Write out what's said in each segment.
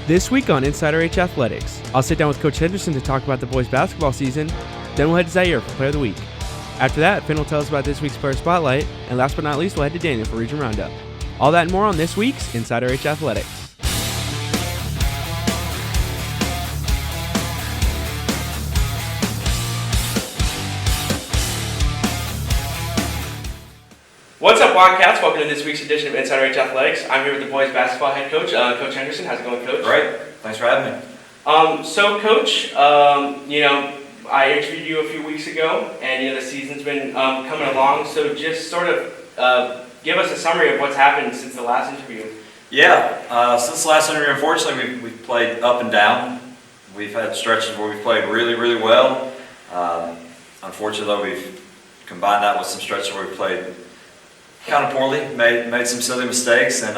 This week on InsideRHAthletics, I'll sit down with Coach Henderson to talk about the boys' basketball season. Then we'll head to Zaire for Player of the Week. After that, Finn will tell us about this week's Player Spotlight. And last but not least, we'll head to Daniel for Region Roundup. All that and more on this week's InsideRHAthletics. What's up, Wildcats? Welcome to this week's edition of InsideRHAthletics. I'm here with the boys' basketball head coach, Coach Henderson. How's it going, Coach? Great. Thanks for having me. So, Coach, I interviewed you a few weeks ago, and the season's been coming along. So, just sort of give us a summary of what's happened since the last interview. Yeah. Since the last interview, unfortunately, we've played up and down. We've had stretches where we've played really, really well. Unfortunately, though, we've combined that with some stretches where we played kind of poorly, made some silly mistakes, and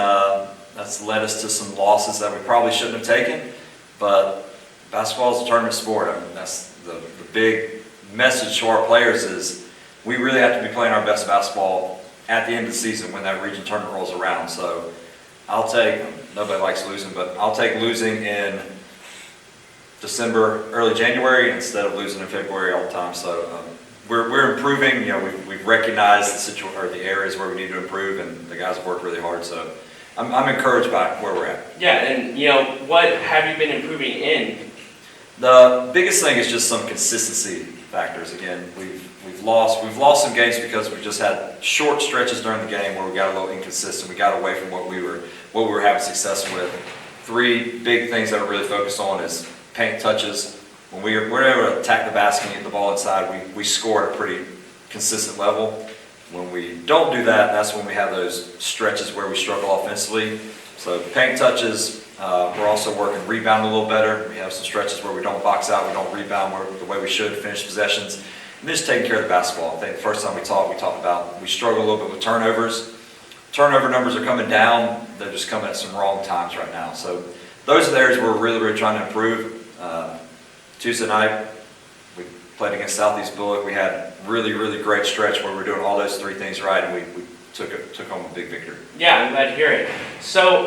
that's led us to some losses that we probably shouldn't have taken. But basketball is a tournament sport. I mean, that's the big message to our players is we really have to be playing our best basketball at the end of the season when that region tournament rolls around. So nobody likes losing, but I'll take losing in December, early January instead of losing in February all the time. So we're improving. We've recognized the areas where we need to improve, and the guys have worked really hard. So I'm encouraged by where we're at. Yeah, and what have you been improving in? The biggest thing is just some consistency factors. Again, we've lost some games because we just had short stretches during the game where we got a little inconsistent. We got away from what we were having success with. Three big things that we're really focused on is paint touches. When we're able to attack the basket and get the ball inside, we score at a pretty consistent level. When we don't do that, that's when we have those stretches where we struggle offensively. So paint touches, we're also working rebound a little better. We have some stretches where we don't box out, we don't rebound the way we should, finish possessions. And just taking care of the basketball. I think the first time we talked about we struggle a little bit with turnovers. Turnover numbers are coming down. They're just coming at some wrong times right now. So those are the areas where we're really, really trying to improve. Tuesday night, we played against Southeast Bullock. We had a really, really great stretch where we were doing all those three things right, and we took home a big victory. Yeah, I'm glad to hear it. So,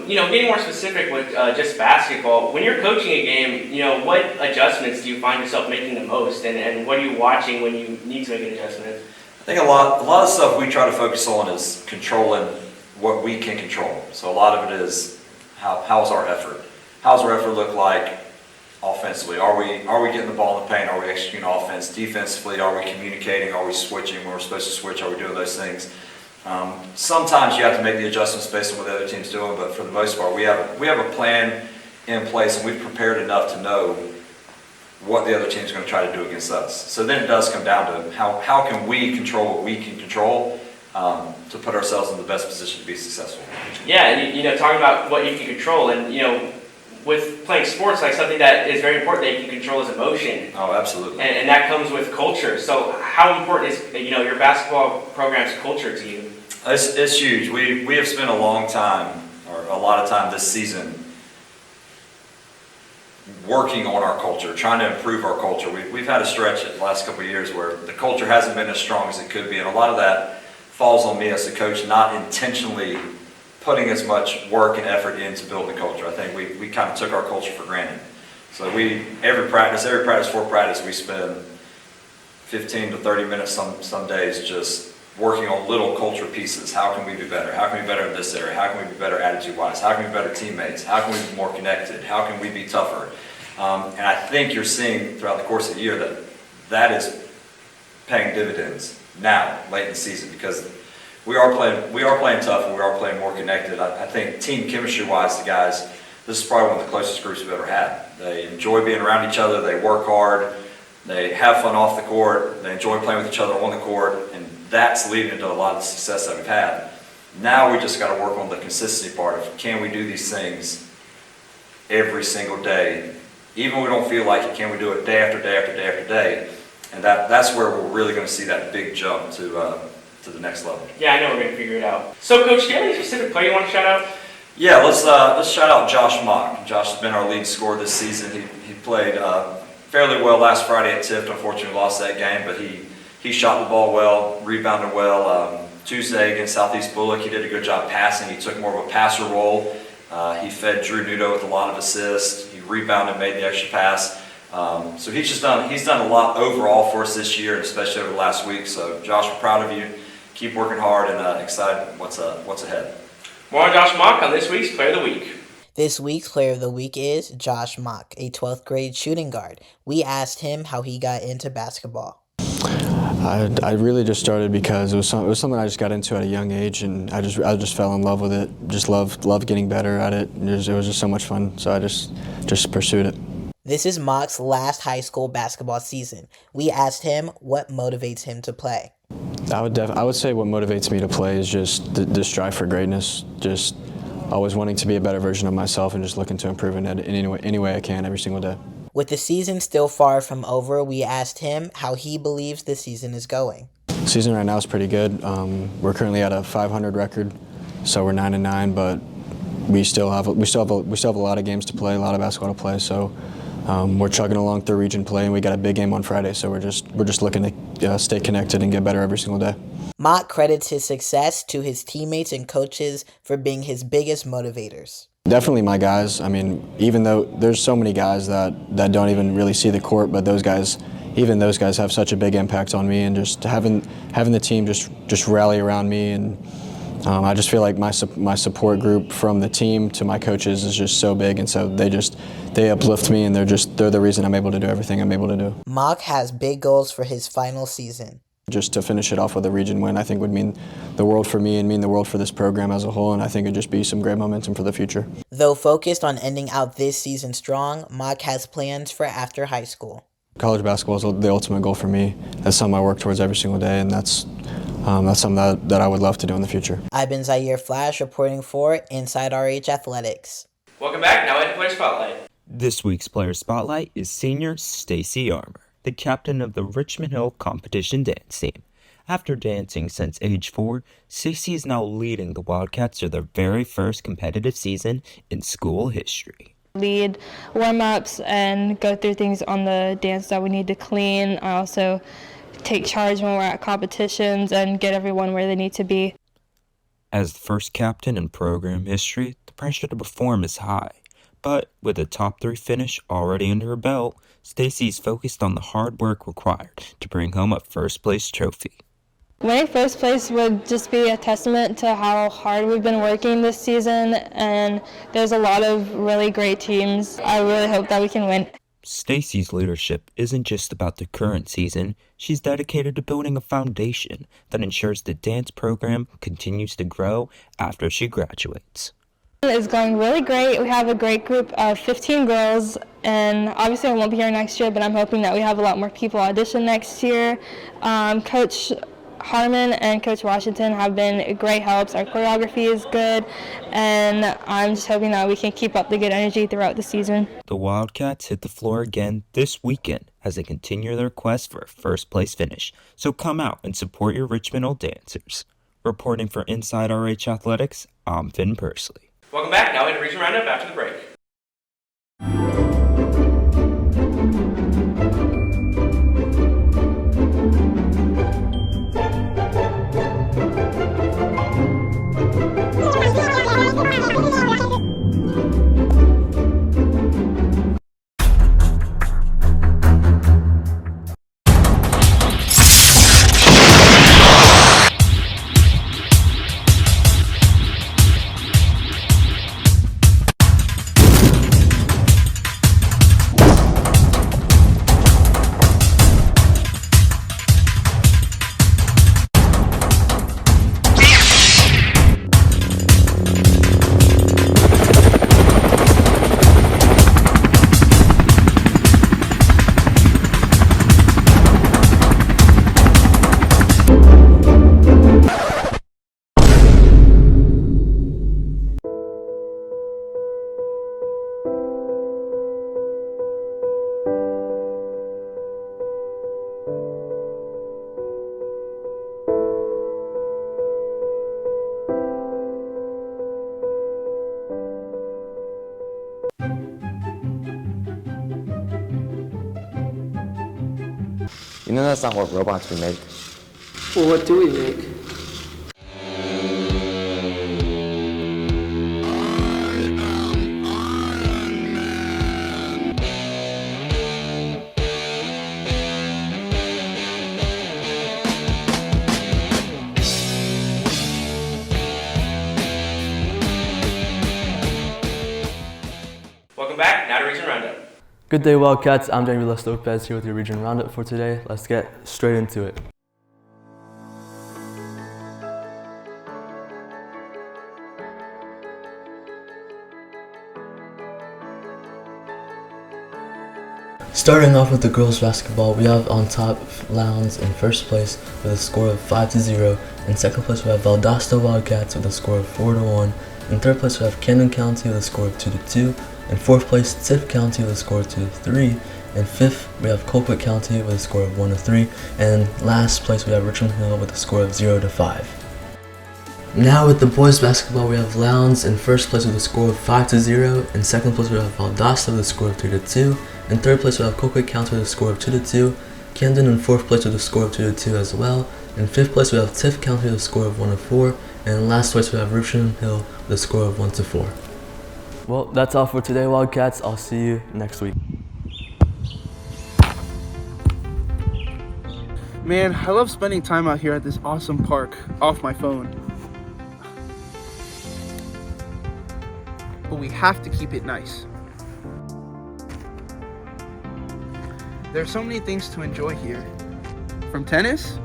getting more specific with just basketball, when you're coaching a game, what adjustments do you find yourself making the most, and what are you watching when you need to make an adjustment? I think a lot of stuff we try to focus on is controlling what we can control. So a lot of it is how's our effort? How's our effort look like offensively? Are we getting the ball in the paint? Are we executing offense? Defensively, are we communicating? Are we switching when we're supposed to switch? Are we doing those things? Sometimes you have to make the adjustments based on what the other team's doing, but for the most part, we have a plan in place, and we've prepared enough to know what the other team's going to try to do against us. So then it does come down to how can we control what we can control to put ourselves in the best position to be successful. Yeah, and talking about what you can control, and with playing sports, like something that is very important that you can control is emotion. Oh, absolutely. And that comes with culture. So how important is your basketball program's culture to you? It's huge. We have spent a lot of time this season working on our culture, trying to improve our culture. We've had a stretch in the last couple of years where the culture hasn't been as strong as it could be, and a lot of that falls on me as a coach, not intentionally putting as much work and effort into building the culture. I think we kind of took our culture for granted. So every practice, before practice, we spend 15 to 30 minutes some days just working on little culture pieces. How can we be better? How can we be better in this area? How can we be better attitude-wise? How can we be better teammates? How can we be more connected? How can we be tougher? And I think you're seeing throughout the course of the year that is paying dividends now, late in the season, because we are playing tough, and we are playing more connected. I think team chemistry-wise, the guys, this is probably one of the closest groups we've ever had. They enjoy being around each other. They work hard. They have fun off the court. They enjoy playing with each other on the court, and that's leading to a lot of the success that we've had. Now we just got to work on the consistency part of can we do these things every single day, even when we don't feel like it. Can we do it day after day after day after day? And that's where we're really going to see that big jump to the next level. Yeah, I know we're going to figure it out. So, Coach, do you have any specific player you want to shout out? Yeah, let's shout out Josh Mock. Josh has been our leading scorer this season. He played fairly well last Friday at Tift. Unfortunately, lost that game, but he shot the ball well, rebounded well. Tuesday against Southeast Bullock, he did a good job passing. He took more of a passer role He fed Drew Nudo with a lot of assists. He rebounded, made the extra pass. So he's done a lot overall for us this year, and especially over the last week. So Josh, we're proud of you. Keep working hard and excited what's ahead. More on Josh Mock on this week's Player of the Week. This week's Player of the Week is Josh Mock, a 12th grade shooting guard. We asked him how he got into basketball. I really just started because it was something I just got into at a young age, and I just fell in love with it. Just loved getting better at it. It was just so much fun, so I just pursued it. This is Mock's last high school basketball season. We asked him what motivates him to play. I would say what motivates me to play is just the strive for greatness. Just always wanting to be a better version of myself and just looking to improve in any way I can every single day. With the season still far from over, we asked him how he believes the season is going. The season right now is pretty good. We're currently at a 500 record, so we're 9-9, but we still have a lot of games to play, a lot of basketball to play. So we're chugging along through region play, and we got a big game on Friday. So we're just looking to stay connected and get better every single day. Mock credits his success to his teammates and coaches for being his biggest motivators. Definitely my guys. I mean, even though there's so many guys that don't even really see the court, but even those guys have such a big impact on me, and just having the team just rally around me, and I just feel like my support group from the team to my coaches is just so big, and so they uplift me, and they're the reason I'm able to do everything I'm able to do. Mock has big goals for his final season. Just to finish it off with a region win, I think would mean the world for me and mean the world for this program as a whole, and I think it'd just be some great momentum for the future. Though focused on ending out this season strong, Mock has plans for after high school. College basketball is the ultimate goal for me. That's something I work towards every single day, and that's something that I would love to do in the future. I've been Zaire Flash reporting for InsideRHAthletics. Welcome back. Now into Player Spotlight. This week's Player Spotlight is senior Stacy Armour, the captain of the Richmond Hill competition dance team. After dancing since age 4, Stacy is now leading the Wildcats to their very first competitive season in school history. Lead warm-ups and go through things on the dance that we need to clean. I also take charge when we're at competitions and get everyone where they need to be. As the first captain in program history, the pressure to perform is high. But with a top 3 finish already under her belt, Stacy's focused on the hard work required to bring home a first place trophy. Winning first place would just be a testament to how hard we've been working this season, and there's a lot of really great teams. I really hope that we can win. Stacy's leadership isn't just about the current season. She's dedicated to building a foundation that ensures the dance program continues to grow after she graduates. It's going really great. We have a great group of 15 girls, and obviously I won't be here next year, but I'm hoping that we have a lot more people audition next year. Coach Harmon and Coach Washington have been great helps. Our choreography is good, and I'm just hoping that we can keep up the good energy throughout the season. The Wildcats hit the floor again this weekend as they continue their quest for a first place finish. So come out and support your Richmond Hill dancers. Reporting for InsideRHAthletics, I'm Finn Pursley. Welcome back. Now into Region Roundup after the break. You know that's not what robots we make. Well, what do we make? Welcome back, now to Region Roundup. Good day, Wildcats. I'm Daniel Lopez here with your Region Roundup for today. Let's get straight into it. Starting off with the girls basketball, we have on top Lowndes in first place with a score of 5-0. In second place we have Valdosta Wildcats with a score of 4-1. In third place we have Camden County with a score of 2-2. In fourth place Tift County with a score of 2-3. In fifth we have Colquitt County with a score of 1-3. And last place we have Richmond Hill with a score of 0-5. Now with the boys basketball, we have Lowndes in first place with a score of 5-0. In second place we have Valdosta with a score of 3-2. In third place we have Colquitt County with a score of 2-2. Camden in fourth place with a score of 2-2 as well. In fifth place we have Tift County with a score of 1-4. And in last place we have Richmond Hill with a score of 1-4. Well, that's all for today, Wildcats. I'll see you next week. Man, I love spending time out here at this awesome park off my phone. But we have to keep it nice. There's so many things to enjoy here. From tennis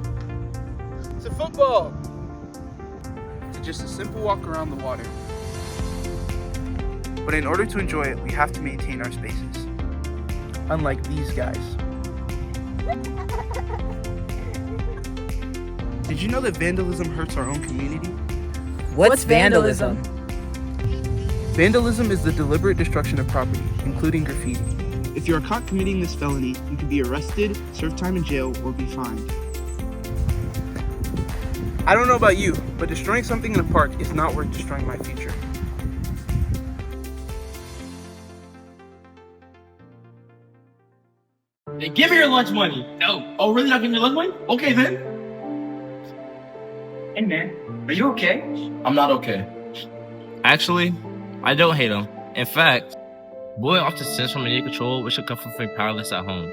to football to just a simple walk around the water. But in order to enjoy it, we have to maintain our spaces. Unlike these guys. Did you know that vandalism hurts our own community? What's vandalism? Vandalism is the deliberate destruction of property, including graffiti. If you are caught committing this felony, you can be arrested, serve time in jail, or be fined. I don't know about you, but destroying something in a park is not worth destroying my future. Hey, give me your lunch money. No. Oh, really not giving me lunch money? Okay, then. Hey man, are you okay? I'm not okay. Actually, I don't hate him. In fact, bullying often stems from inequal control, which could come from feeling powerless at home.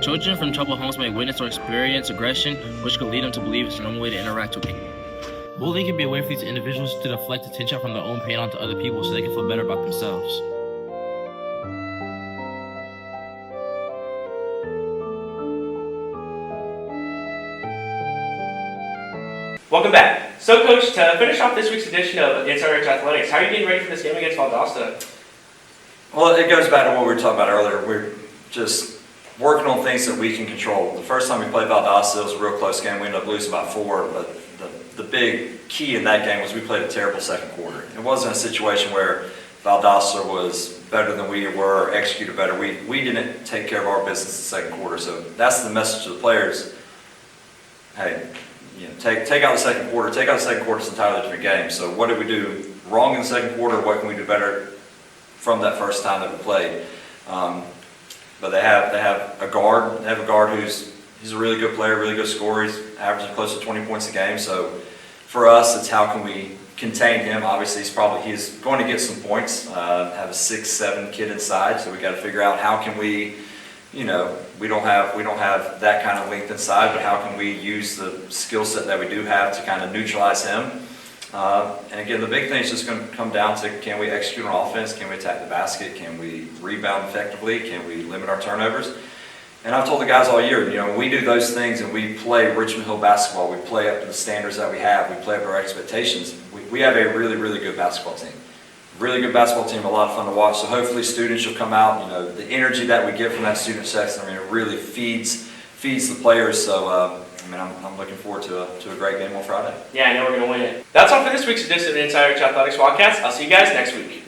Children from troubled homes may witness or experience aggression, which could lead them to believe it's a normal way to interact with people. Bullying can be a way for these individuals to deflect attention from their own pain onto other people so they can feel better about themselves. Welcome back. So, Coach, to finish off this week's edition of InsideRHAthletics, how are you getting ready for this game against Valdosta? Well, it goes back to what we were talking about earlier. We're just working on things that we can control. The first time we played Valdosta, it was a real close game. We ended up losing by 4, but the big key in that game was we played a terrible second quarter. It wasn't a situation where Valdosta was better than we were or executed better. We didn't take care of our business in the second quarter. So that's the message to the players. Hey, you know, take out the second quarter. Take out the second quarter. It's an entirely different game. So what did we do wrong in the second quarter? What can we do better from that first time that we played? But they have a guard. They have a guard he's a really good player, really good scorer. He's averaging close to 20 points a game. So for us, it's how can we contain him. Obviously, he's going to get some points. Have a 6'7" kid inside, so we got to figure out how can we. You know, we don't have that kind of length inside, but how can we use the skill set that we do have to kind of neutralize him? And again, the big thing is just going to come down to, can we execute on offense? Can we attack the basket? Can we rebound effectively? Can we limit our turnovers? And I've told the guys all year, you know, when we do those things and we play Richmond Hill basketball, we play up to the standards that we have, we play up to our expectations, we have a really, really good basketball team. Really good basketball team, a lot of fun to watch. So hopefully students will come out. You know, the energy that we get from that student section, I mean, it really feeds the players. So I mean, I'm looking forward to a great game on Friday. Yeah, I know we're gonna win it. That's all for this week's edition of InsideRHAthletics Wildcats. I'll see you guys next week.